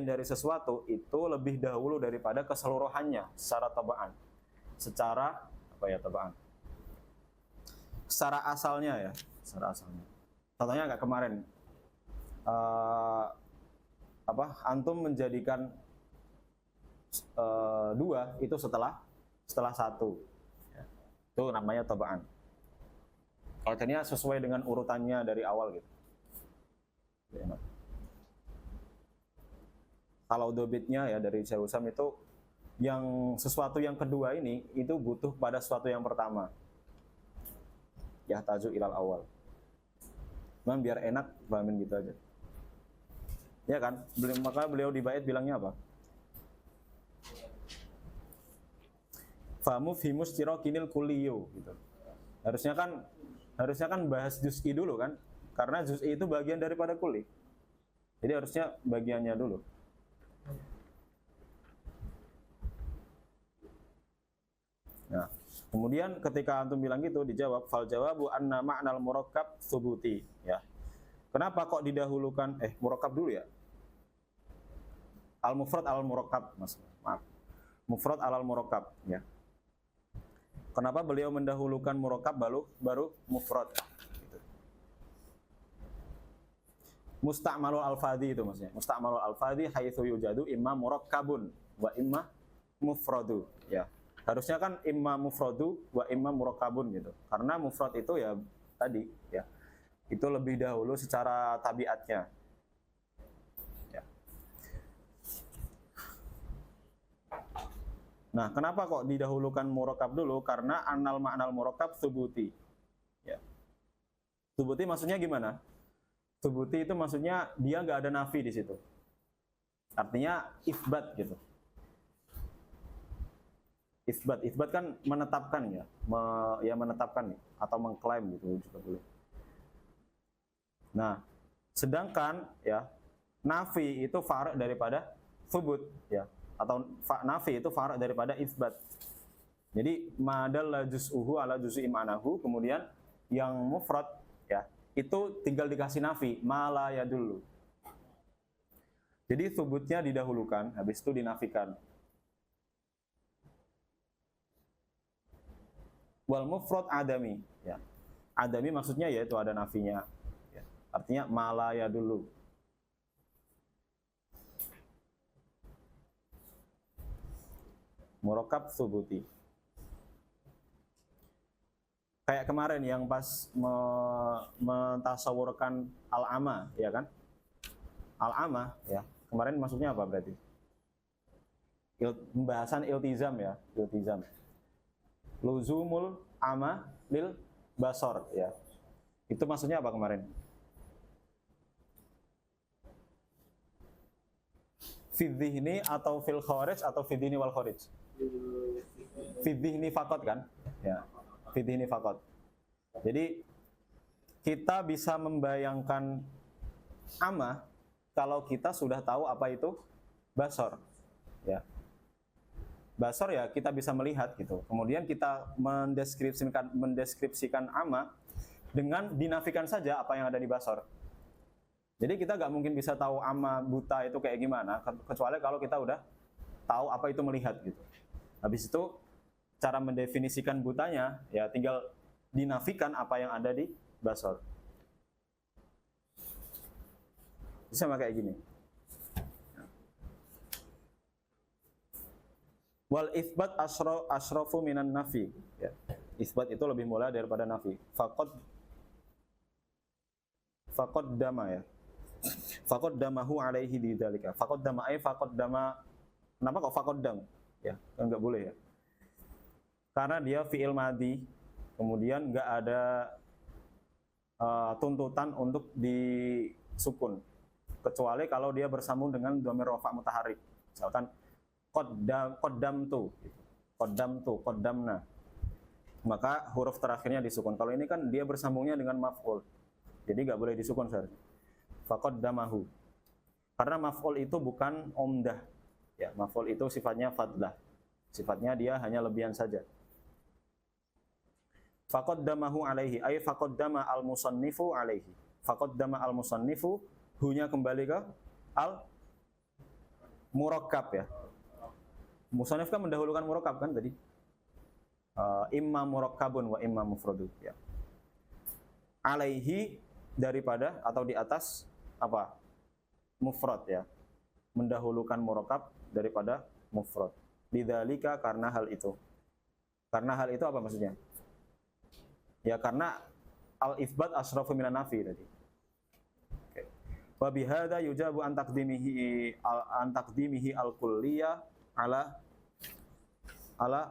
dari sesuatu itu lebih dahulu daripada keseluruhannya secara tab'an. Secara tab'an? Secara asalnya ya, secara asalnya. Contohnya kayak kemarin, antum menjadikan 2 itu setelah 1, ya. Itu namanya tab'an. Artinya sesuai dengan urutannya dari awal gitu. Ya. Kalau dobitnya ya dari Syekh Usam itu, yang sesuatu yang kedua ini itu butuh pada sesuatu yang pertama. Yahtaju ilal awal. Cuman biar enak pahamin gitu aja. Ya kan? Maka beliau di bait bilangnya apa? Famu fimus tirokinil kuliyo gitu. Harusnya kan bahas juz'i dulu kan? Karena juz'i itu bagian daripada kuli. Jadi harusnya bagiannya dulu. Nah, kemudian ketika antum bilang gitu dijawab fal jawabu anna ma'nal murakkab thubuti, ya. Kenapa kok didahulukan murakkab dulu ya? Al mufrad al murakkab, maaf. Mufrad alal murakkab, ya. Kenapa beliau mendahulukan murakkab baru mufrad? Gitu. Musta'malul al-fadhi itu maksudnya. Musta'malul al-fadhi haitsu yujadu imma murakkabun wa imma mufradu, ya. Harusnya kan imma mufradu wa imma murakkabun gitu. Karena mufrad itu ya tadi ya. Itu lebih dahulu secara tabiatnya. Ya. Nah, kenapa kok didahulukan murakkab dulu? Karena anal ma'nal murakkab thubuti. Ya. Thubuti maksudnya gimana? Thubuti itu maksudnya dia nggak ada nafi di situ. Artinya isbat gitu. Isbat kan menetapkan ya, menetapkan atau mengklaim gitu juga boleh. Nah, sedangkan ya nafi itu far' daripada thubut ya, atau nafi itu far' daripada isbat. Jadi madalla juz'uhu ala juz'i ma'nahu, kemudian yang mufrad ya itu tinggal dikasih nafi, mala ya dulu. Jadi thubutnya didahulukan, habis itu dinafikan. Wal mufrad adami, ya. Adami maksudnya yaitu ada nafinya, ya. Artinya malaya dulu. Murakkab thubuti. Kayak kemarin yang pas mentasawurkan al-ama, ya kan? Al-ama, ya. Kemarin maksudnya apa berarti? Pembahasan iltizam ya, iltizam. Luzumul ama lil basor ya. Itu maksudnya apa kemarin? Fidhihni atau fil kharij atau fidhihni wal kharij? Fidhihni faqat kan? Ya. Fidhihni faqat. Jadi kita bisa membayangkan ama kalau kita sudah tahu apa itu basor. Ya. Basor ya kita bisa melihat gitu. Kemudian kita mendeskripsikan ama dengan dinafikan saja apa yang ada di basor. Jadi kita nggak mungkin bisa tahu ama buta itu kayak gimana, kecuali kalau kita udah tahu apa itu melihat gitu. Habis itu cara mendefinisikan butanya ya tinggal dinafikan apa yang ada di basor. Sama kayak gini. Wal itsbat asrafu minan nafi, ya. Itsbat itu lebih mulia daripada nafi. Faqad dama ya. Faqad damahu alaihi bidzalika. Faqad dama faqad dama. Kenapa kok faqad dam? Ya, kan enggak boleh ya. Karena dia fi'il madhi, kemudian enggak ada tuntutan untuk disukun. Kecuali kalau dia bersambung dengan dhamir rafa' mutaharrik. Misalkan qaddamna. Maka huruf terakhirnya disukun. Kalau ini kan dia bersambungnya dengan maf'ul. Jadi enggak boleh disukun seharusnya. Faqaddamahu. Karena maf'ul itu bukan omdah. Ya, maf'ul itu sifatnya fadlah. Sifatnya dia hanya lebihan saja. Faqaddamahu alaihi ay faqaddama al-musannifu alaihi. Faqaddama al-musannifu hunya kembali ke al-murakkab ya. Musannif kan mendahulukan murakkab kan tadi. Imma murakkabun wa imma mufradun ya. Alaihi daripada atau di atas apa? Mufrad ya. Mendahulukan murakkab daripada mufrad. Lidzalika karena hal itu. Karena hal itu apa maksudnya? Ya karena al-itsbat asrafu minan nafi tadi. Oke. Wa bihadza yujabu an taqdimihi al-kulliyah ala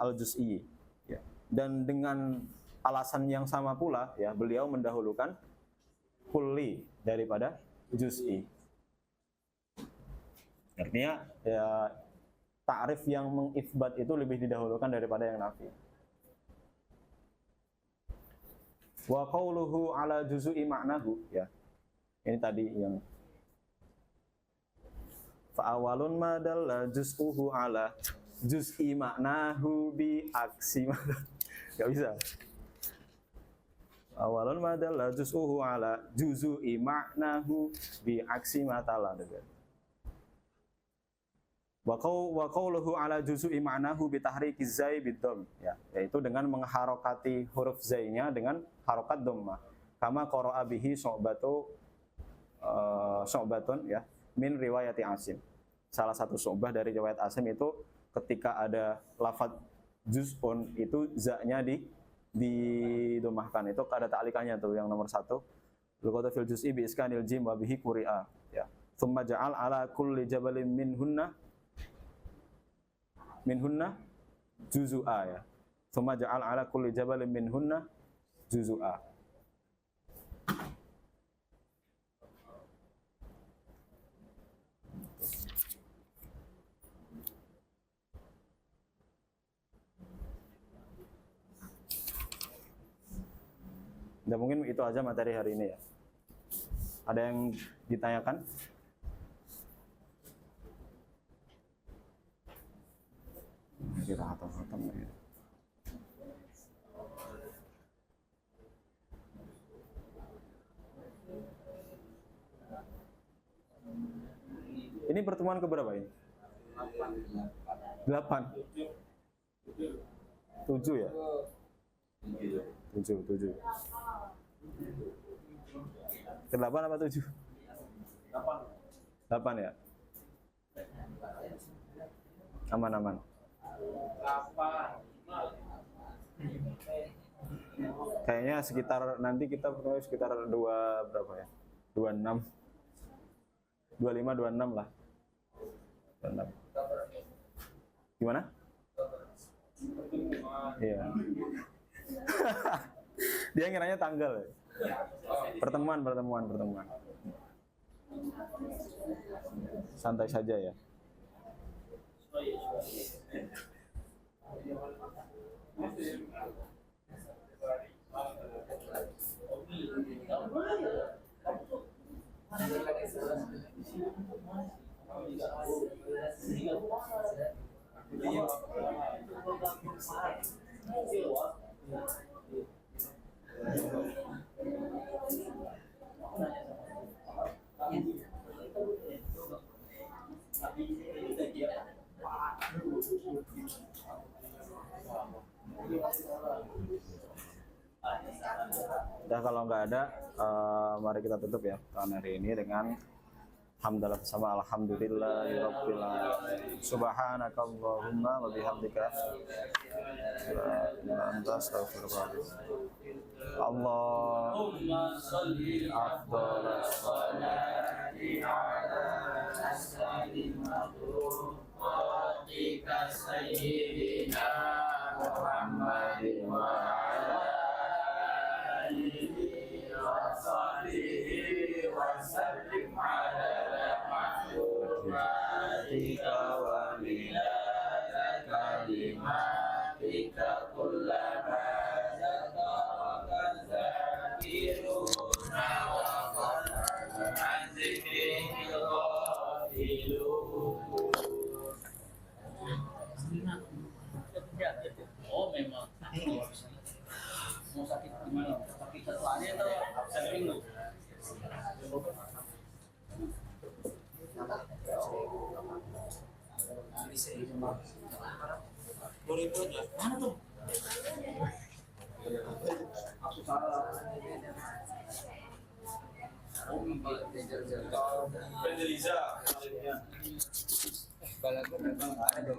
al-juz'i. Ya. Dan dengan alasan yang sama pula ya beliau mendahulukan kulli daripada juz'i. Artinya ya ta'rif yang mengitsbat itu lebih didahulukan daripada yang nafi. Wa qauluhu ala juz'i ma'nahu ya. Ini tadi yang fa awalun ma dalla juz'uhu ala juz'i ma'nahu bi aksi. Enggak bisa. Awalun ma dalla juz'uhu ala juz'i ma'nahu bi aksi matala. Wa qauluhu ala juz'i ma'nahu bi tahriki zai bid dhamm ya, yaitu dengan mengharokati huruf zainya dengan harokat dhammah. Kama qara'a bihi Syu'batun ya min riwayati Asim. Salah satu Syu'bah dari riwayat Asim itu ketika ada lafaz juz'un itu za-nya didomahkan. Itu ada ta'likannya tuh yang nomor 1. Luqata fil juz'i bi iskanil jim wa bihi quri'a ya. Tsumma ja'al ala kulli jabalin minhunna juzu'a ya. Tsumma ja'al ala kulli jabalin minhunna juzu'a. Dan mungkin itu aja materi hari ini ya. Ada yang ditanyakan? Kita hatam-hatam ya. Ini pertemuan keberapa ini? 8. 7 ya? 7. Ke-8 apa 7? 8 ya? Aman. Kayaknya sekitar nanti kita pertemuan sekitar 2 berapa ya? 26. 25 26 lah. 26. Gimana? Iya. Dia ngiranya tanggal ya? Pertemuan. Santai saja ya. Udah kalau nggak ada, mari kita tutup ya tahun hari ini dengan hamdalah bersama alhamdulillahirabbil alamin. Subhanakallahumma wa bihamdika anta astaghfiruka. Allahumma shalli afdhalas salati ala sayyidina sayyidina Muhammadin wa ala alihi wa sahbihi wa sallim ala mahbubatika wa milada kalimatika kullama zakaraka zakiruna wa qadra an zikrika ghafilun. Minggu. Mana tuh? Pendiriza. Balagu memang ada